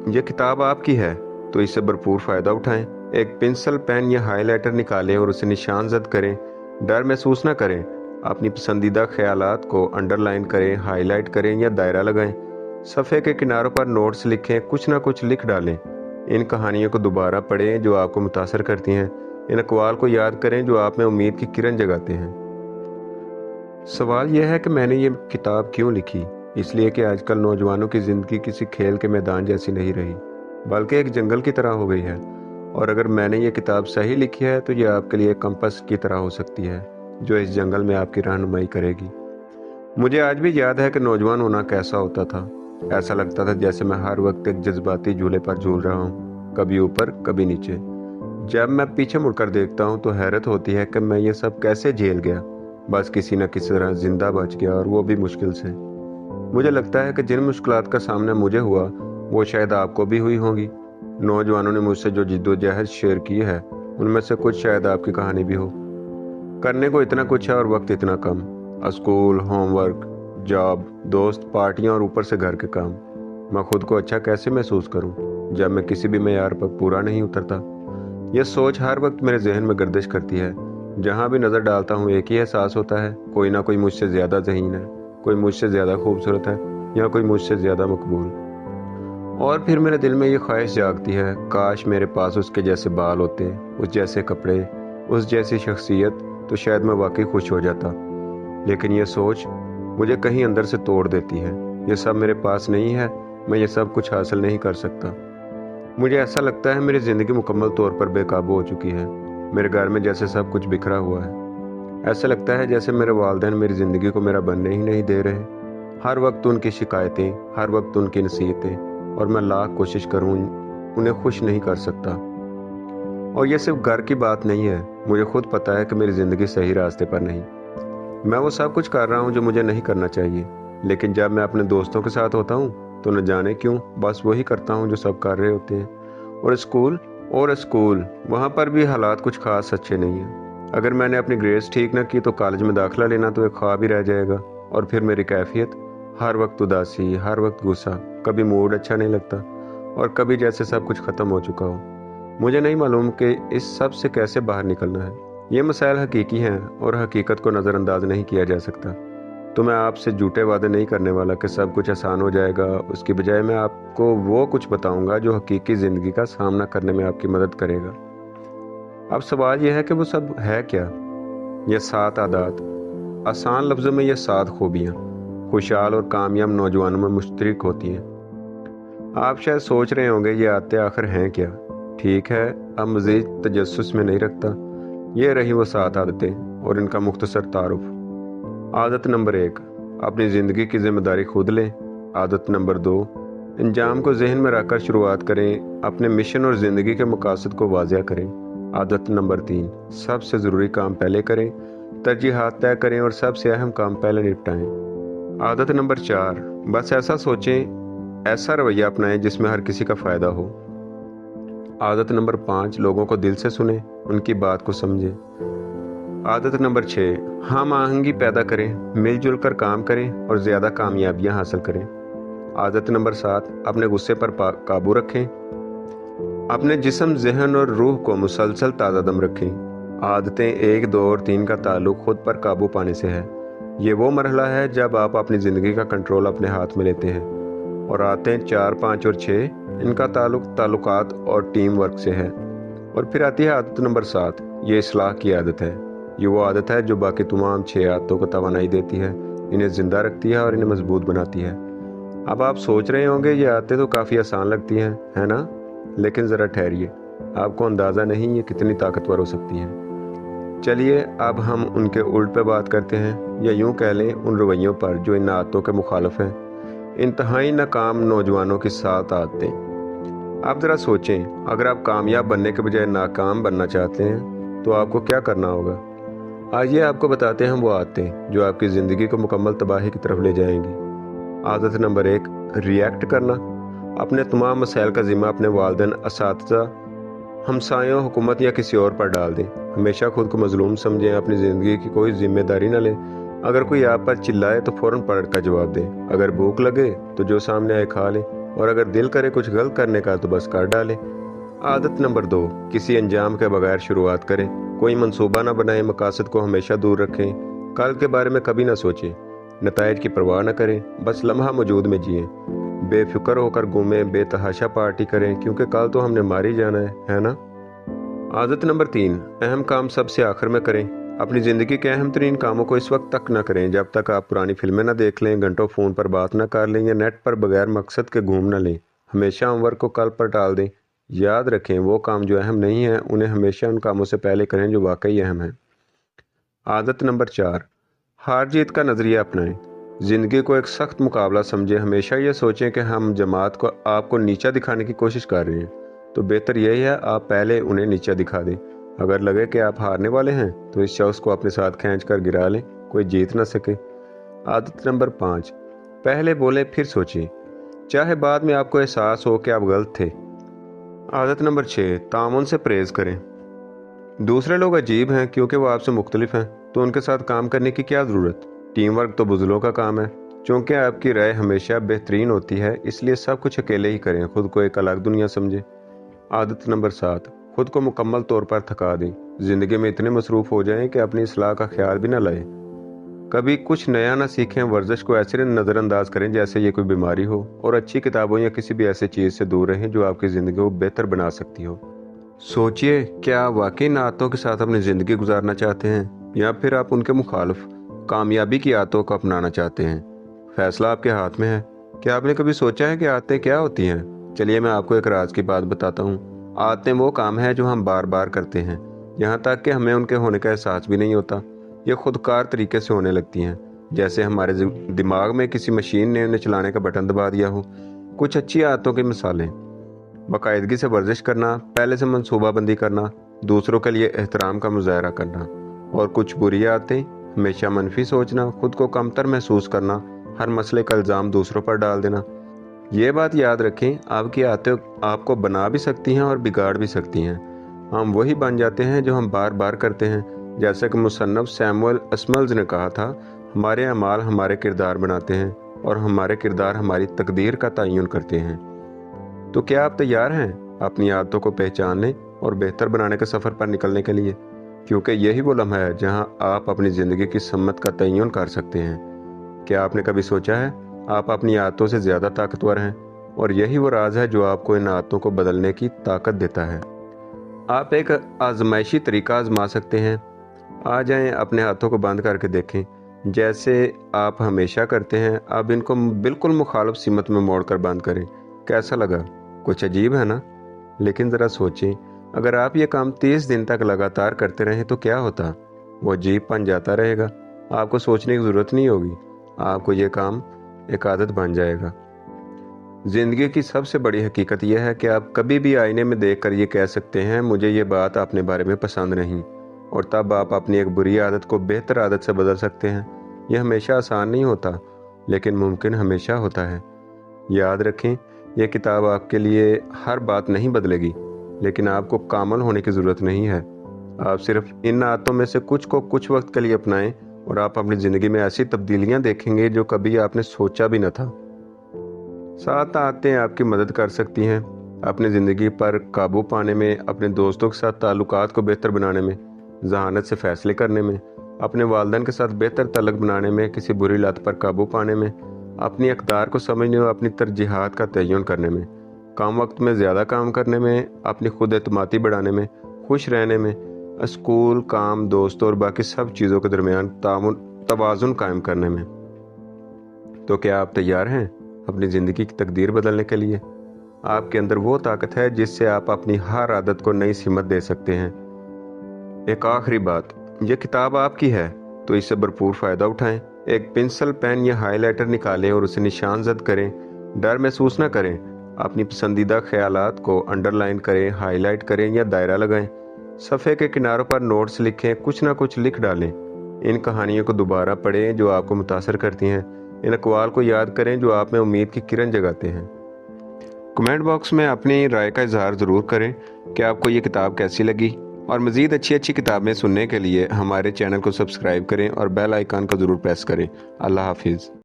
یہ کتاب آپ کی ہے تو اس سے بھرپور فائدہ اٹھائیں۔ ایک پنسل، پین یا ہائی لائٹر نکالیں اور اسے نشان زد کریں۔ ڈر محسوس نہ کریں۔ اپنی پسندیدہ خیالات کو انڈر لائن کریں، ہائی لائٹ کریں یا دائرہ لگائیں۔ صفحے کے کناروں پر نوٹس لکھیں، کچھ نہ کچھ لکھ ڈالیں۔ ان کہانیوں کو دوبارہ پڑھیں جو آپ کو متاثر کرتی ہیں۔ ان اقوال کو یاد کریں جو آپ میں امید کی کرن جگاتے ہیں۔ سوال یہ ہے کہ میں نے یہ کتاب کیوں لکھی؟ اس لیے کہ آج کل نوجوانوں کی زندگی کسی کھیل کے میدان جیسی نہیں رہی، بلکہ ایک جنگل کی طرح ہو گئی ہے۔ اور اگر میں نے یہ کتاب صحیح لکھی ہے تو یہ آپ کے لیے ایک کمپس کی طرح ہو سکتی ہے جو اس جنگل میں آپ کی رہنمائی کرے گی۔ مجھے آج بھی یاد ہے کہ نوجوان ہونا کیسا ہوتا تھا۔ ایسا لگتا تھا جیسے میں ہر وقت ایک جذباتی جھولے پر جھول رہا ہوں، کبھی اوپر کبھی نیچے۔ جب میں پیچھے مڑ کر دیکھتا ہوں تو حیرت ہوتی ہے کہ میں یہ سب کیسے جھیل گیا، بس کسی نہ کسی طرح زندہ بچ گیا، اور وہ بھی مشکل سے۔ مجھے لگتا ہے کہ جن مشکلات کا سامنا مجھے ہوا وہ شاید آپ کو بھی ہوئی ہوں گی۔ نوجوانوں نے مجھ سے جو جد و جہد شیئر کی ہے ان میں سے کچھ شاید آپ کی کہانی بھی ہو۔ کرنے کو اتنا کچھ ہے اور وقت اتنا کم۔ اسکول، ہوم ورک، جاب، دوست، پارٹیاں اور اوپر سے گھر کے کام۔ میں خود کو اچھا کیسے محسوس کروں جب میں کسی بھی معیار پر پورا نہیں اترتا؟ یہ سوچ ہر وقت میرے ذہن میں گردش کرتی ہے۔ جہاں بھی نظر ڈالتا ہوں ایک ہی احساس ہوتا ہے، کوئی نہ کوئی مجھ سے زیادہ ذہین ہے، کوئی مجھ سے زیادہ خوبصورت ہے یا کوئی مجھ سے زیادہ مقبول۔ اور پھر میرے دل میں یہ خواہش جاگتی ہے، کاش میرے پاس اس کے جیسے بال ہوتے، اس جیسے کپڑے، اس جیسی شخصیت، تو شاید میں واقعی خوش ہو جاتا۔ لیکن یہ سوچ مجھے کہیں اندر سے توڑ دیتی ہے۔ یہ سب میرے پاس نہیں ہے، میں یہ سب کچھ حاصل نہیں کر سکتا۔ مجھے ایسا لگتا ہے میری زندگی مکمل طور پر بے قابو ہو چکی ہے۔ میرے گھر میں جیسے سب کچھ بکھرا ہوا ہے۔ ایسا لگتا ہے جیسے میرے والدین میری زندگی کو میرا بننے ہی نہیں دے رہے۔ ہر وقت ان کی شکایتیں، ہر وقت ان کی نصیحتیں، اور میں لاکھ کوشش کروں انہیں خوش نہیں کر سکتا۔ اور یہ صرف گھر کی بات نہیں ہے، مجھے خود پتا ہے کہ میری زندگی صحیح راستے پر نہیں۔ میں وہ سب کچھ کر رہا ہوں جو مجھے نہیں کرنا چاہیے، لیکن جب میں اپنے دوستوں کے ساتھ ہوتا ہوں تو نہ جانے کیوں بس وہی کرتا ہوں جو سب کر رہے ہوتے ہیں۔ اور اسکول وہاں پر بھی حالات کچھ خاص اچھے نہیں ہیں۔ اگر میں نے اپنی گریڈز ٹھیک نہ کی تو کالج میں داخلہ لینا تو ایک خواب ہی رہ جائے گا، اور پھر میری کیفیت ہر وقت اداسی، ہر وقت غصہ، کبھی موڈ اچھا نہیں لگتا اور کبھی جیسے سب کچھ ختم ہو چکا ہو۔ مجھے نہیں معلوم کہ اس سب سے کیسے باہر نکلنا ہے۔ یہ مسائل حقیقی ہیں اور حقیقت کو نظر انداز نہیں کیا جا سکتا۔ تو میں آپ سے جھوٹے وعدے نہیں کرنے والا کہ سب کچھ آسان ہو جائے گا۔ اس کی بجائے میں آپ کو وہ کچھ بتاؤں گا جو حقیقی زندگی کا سامنا کرنے میں آپ کی مدد کرے گا۔ اب سوال یہ ہے کہ وہ سب ہے کیا؟ یہ 7 عادات، آسان لفظوں میں یہ 7 خوبیاں خوشحال اور کامیاب نوجوانوں میں مشترک ہوتی ہیں۔ آپ شاید سوچ رہے ہوں گے یہ عادتیں آخر ہیں کیا؟ ٹھیک ہے، اب مزید تجسس میں نہیں رکھتا۔ یہ رہی وہ 7 عادتیں اور ان کا مختصر تعارف۔ عادت نمبر 1، اپنی زندگی کی ذمہ داری خود لیں۔ عادت نمبر 2، انجام کو ذہن میں رکھ کر شروعات کریں۔ اپنے مشن اور زندگی کے مقاصد کو واضح کریں۔ عادت نمبر 3، سب سے ضروری کام پہلے کریں، ترجیحات طے کریں اور سب سے اہم کام پہلے نپٹائیں۔ عادت نمبر 4، بس ایسا سوچیں، ایسا رویہ اپنائیں جس میں ہر کسی کا فائدہ ہو۔ عادت نمبر 5، لوگوں کو دل سے سنیں، ان کی بات کو سمجھیں۔ عادت نمبر 6، ہم آہنگی پیدا کریں، مل جل کر کام کریں اور زیادہ کامیابیاں حاصل کریں۔ عادت نمبر 7، اپنے غصے پر قابو رکھیں، اپنے جسم، ذہن اور روح کو مسلسل تازہ دم رکھیں۔ عادتیں 1، 2 اور 3 کا تعلق خود پر قابو پانے سے ہے۔ یہ وہ مرحلہ ہے جب آپ اپنی زندگی کا کنٹرول اپنے ہاتھ میں لیتے ہیں۔ اور عادتیں 4، 5 اور 6، ان کا تعلقات اور ٹیم ورک سے ہے۔ اور پھر آتی ہے عادت نمبر 7، یہ اصلاح کی عادت ہے۔ یہ وہ عادت ہے جو باقی تمام 6 عادتوں کو توانائی دیتی ہے، انہیں زندہ رکھتی ہے اور انہیں مضبوط بناتی ہے۔ اب آپ سوچ رہے ہوں گے یہ عادتیں تو کافی آسان لگتی ہیں، ہے نا؟ لیکن ذرا ٹھہریے، آپ کو اندازہ نہیں یہ کتنی طاقتور ہو سکتی ہیں۔ چلیے اب ہم ان کے الٹ پہ بات کرتے ہیں، یا یوں کہہ لیں ان رویوں پر جو ان عادتوں کے مخالف ہیں۔ انتہائی ناکام نوجوانوں کی 7 عادتیں۔ آپ ذرا سوچیں، اگر آپ کامیاب بننے کے بجائے ناکام بننا چاہتے ہیں تو آپ کو کیا کرنا ہوگا؟ آئیے آپ کو بتاتے ہیں وہ عادتیں جو آپ کی زندگی کو مکمل تباہی کی طرف لے جائیں گی۔ عادت نمبر 1، ریئیکٹ کرنا۔ اپنے تمام مسائل کا ذمہ اپنے والدین، اساتذہ، ہمسایوں، حکومت یا کسی اور پر ڈال دیں۔ ہمیشہ خود کو مظلوم سمجھیں، اپنی زندگی کی کوئی ذمہ داری نہ لیں۔ اگر کوئی آپ پر چلائے تو فوراً پلٹ کر جواب دیں۔ اگر بھوک لگے تو جو سامنے آئے کھا لیں۔ और अगर दिल करे कुछ गलत करने का तो बस कर डालें। आदत नंबर 2, किसी अंजाम के बगैर शुरुआत करें। कोई मंसूबा ना बनाएं, मकासद को हमेशा दूर रखें, कल के बारे में कभी ना सोचें, नताइज की परवाह न करें, बस लम्हा मौजूद में जिएं। बेफिक्र होकर घूमें, बेतहाशा पार्टी करें, क्योंकि कल तो हमने मार ही जाना है ना। आदत नंबर 3, अहम काम सबसे आखिर में करें। अपनी ज़िंदगी के अहम तरीन कामों को इस वक्त तक न करें जब तक आप पुरानी फिल्में ना देख लें, घंटों फ़ोन पर बात ना कर लें या नेट पर बगैर मकसद के घूम ना लें। हमेशा होमवर्क को कल पर टाल दें। याद रखें, वो काम जो अहम नहीं है उन्हें हमेशा उन कामों से पहले करें जो वाकई अहम हैं। आदत नंबर 4, हार जीत का नज़रिया अपनाएं। ज़िंदगी को एक सख्त मुकाबला समझें। हमेशा ये सोचें कि हम जमात को आपको नीचा दिखाने की कोशिश कर रहे हैं, तो बेहतर यही है आप पहले उन्हें नीचा दिखा दें। अगर लगे कि आप हारने वाले हैं तो इस शख्स को अपने साथ खींच कर गिरा लें, कोई जीत ना सके। आदत नंबर 5, पहले बोलें फिर सोचें, चाहे बाद में आपको एहसास हो कि आप गलत थे। आदत नंबर 6, तामुन से परहेज करें। दूसरे लोग अजीब हैं क्योंकि वो आपसे मुख्तलिफ हैं, तो उनके साथ काम करने की क्या ज़रूरत। टीम वर्क तो बुजुर्गों का काम है। चूँकि आपकी राय हमेशा बेहतरीन होती है, इसलिए सब कुछ अकेले ही करें, खुद को एक अलग दुनिया समझें। आदत नंबर 7, खुद को मुकम्मल तौर पर थका दें। ज़िंदगी में इतने मसरूफ़ हो जाएं कि अपनी इस्लाह का ख्याल भी ना लाएं। कभी कुछ नया ना सीखें। वर्जिश को ऐसे नज़रअंदाज करें जैसे ये कोई बीमारी हो, और अच्छी किताबों या किसी भी ऐसी चीज़ से दूर रहें जो आपकी ज़िंदगी को बेहतर बना सकती हो। सोचिए, क्या आप वाकई इन आदतों के साथ अपनी ज़िंदगी गुजारना चाहते हैं, या फिर आप उनके मुखालिफ कामयाबी की आदतों को अपनाना चाहते हैं। फैसला आपके हाथ में है। क्या आपने कभी सोचा है कि आदतें क्या होती हैं? चलिए मैं आपको एक राज की बात बताता हूँ। आदतें वो काम है जो हम बार बार करते हैं, यहाँ तक कि हमें उनके होने का एहसास भी नहीं होता। ये खुदकार तरीके से होने लगती हैं, जैसे हमारे दिमाग में किसी मशीन ने उन्हें चलाने का बटन दबा दिया हो। कुछ अच्छी आदतों की मिसालें: बाकायदगी से वर्जिश करना, पहले से मंसूबाबंदी करना, दूसरों के लिए एहतराम का मुजाहरा करना। और कुछ बुरी आदतें: हमेशा मनफी सोचना, खुद को कमतर महसूस करना, हर मसले का इल्ज़ाम दूसरों पर डाल देना। ये बात याद रखें, आपकी आदतें आपको बना भी सकती हैं और बिगाड़ भी सकती हैं। हम वही बन जाते हैं जो हम बार बार करते हैं। जैसा कि मुसन्नफ़ सैमुअल अस्मल्स ने कहा था, हमारे अमाल हमारे किरदार बनाते हैं और हमारे किरदार हमारी तकदीर का तयन करते हैं। तो क्या आप तैयार हैं अपनी आदतों को पहचानने और बेहतर बनाने के सफ़र पर निकलने के लिए? क्योंकि यही वो लम्हा है जहां आप अपनी ज़िंदगी की सम्मत का तयन कर सकते हैं। क्या आपने कभी सोचा है आप अपनी आदतों से ज़्यादा ताकतवर हैं, और यही वो राज है जो आपको इन आदतों को बदलने की ताकत देता है। आप एक आजमाइशी तरीका आजमा सकते हैं। आ जाएं, अपने हाथों को बंद करके देखें, जैसे आप हमेशा करते हैं। अब इनको बिल्कुल मुखालिफ सिमत में मोड़कर बंद करें। कैसा लगा? कुछ अजीब है ना? लेकिन ज़रा सोचें, अगर आप ये काम 30 दिन तक लगातार करते रहें तो क्या होता? वो अजीब बन जाता रहेगा। आपको सोचने की ज़रूरत नहीं होगी, आपको ये काम एक आदत बन जाएगा। ज़िंदगी की सबसे बड़ी हकीकत यह है कि आप कभी भी आईने में देखकर ये कह सकते हैं, मुझे ये बात अपने बारे में पसंद नहीं, और तब आप अपनी एक बुरी आदत को बेहतर आदत से बदल सकते हैं। यह हमेशा आसान नहीं होता, लेकिन मुमकिन हमेशा होता है। याद रखें, यह किताब आपके लिए हर बात नहीं बदलेगी, लेकिन आपको कामल होने की ज़रूरत नहीं है। आप सिर्फ इन आदतों में से कुछ को कुछ वक्त के लिए अपनाएं, और आप अपनी ज़िंदगी में ऐसी तब्दीलियां देखेंगे जो कभी आपने सोचा भी न था। 7 आदतें आपकी मदद कर सकती हैं अपनी ज़िंदगी पर काबू पाने में, अपने दोस्तों के साथ ताल्लुकात को बेहतर बनाने में, जहानत से फ़ैसले करने में, अपने वालिदैन के साथ बेहतर तल्लुक़ बनाने में, किसी बुरी लत पर काबू पाने में, अपनी अक़दार को समझने और अपनी तरजीहात का तयन करने में, कम वक्त में ज़्यादा काम करने में, अपनी खुद एतमादी बढ़ाने में, खुश रहने में, स्कूल, काम, दोस्तों और बाकी सब चीज़ों के दरमियान तवाज़ुन कायम करने में। तो क्या आप तैयार हैं अपनी ज़िंदगी की तकदीर बदलने के लिए? आपके अंदर वो ताकत है जिससे आप अपनी हर आदत को नई सिमत दे सकते हैं। एक आखिरी बात, यह किताब आपकी है तो इससे भरपूर फ़ायदा उठाएं। एक पेंसिल, पेन या हाईलाइटर निकालें और उसे निशान ज़द करें। डर महसूस न करें। अपनी पसंदीदा ख्यालात को अंडरलाइन करें, हाईलाइट करें या दायरा लगाएं। सफ़े के किनारों पर नोट्स लिखें, कुछ ना कुछ लिख डालें। इन कहानियों को दोबारा पढ़ें जो आपको मुतासर करती हैं। इन अक़वाल को याद करें जो आप में उम्मीद की किरण जगाते हैं। कमेंट बॉक्स में अपनी राय का इजहार ज़रूर करें कि आपको ये किताब कैसी लगी, और मज़ीद अच्छी किताबें सुनने के लिए हमारे चैनल को सब्सक्राइब करें और बेल आइकन को ज़रूर प्रेस करें। अल्लाह हाफिज़।